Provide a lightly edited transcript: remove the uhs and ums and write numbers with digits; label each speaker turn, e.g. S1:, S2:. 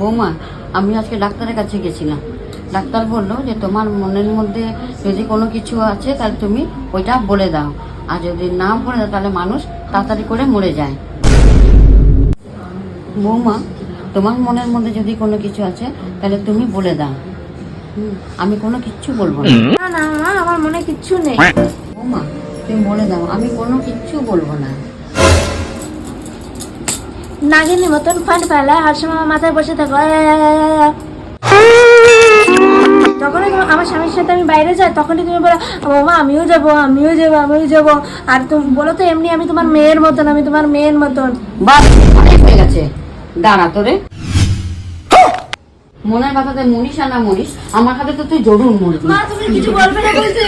S1: বৌমা, আমি আজকে ডাক্তারের কাছে গেছিলাম। ডাক্তার বললো যে তোমার মনের মধ্যে যদি কোনো কিছু আছে তাহলে তুমি ওইটা বলে দাও, আর যদি না বলে দাও তাহলে মানুষ তাড়াতাড়ি করে মরে যায়। বৌমা, তোমার মনের মধ্যে যদি কোনো কিছু আছে তাহলে তুমি বলে দাও, আমি কোনো কিচ্ছু বলবো না।
S2: না না মা, আমার মনে কিচ্ছু নেই।
S1: বৌমা, তুমি বলে দাও, আমি কোনো কিচ্ছু বলবো না।
S2: নাগিনী মতন ফান্ড ফেলায় আর সময় আমার মাথায় বসে থাকো। যখনই আমার স্বামীর সাথে আমি বাইরে যাই তখনই তুমি বলো বৌমা আমিও যাবো আমিও যাবো আমিও যাবো। আর তুমি বলো তো এমনি আমি তোমার মেয়ের মতন, আমি তোমার মেয়ের মতন।
S1: বাস, অনেক হয়ে গেছে, দাঁড়া তোরে। মনের কথাতে মরিস আর না মরিস, আমার হাতে তো তুই জরুর মরবি।
S2: মা তুমি কিছু বলবে না বলছি।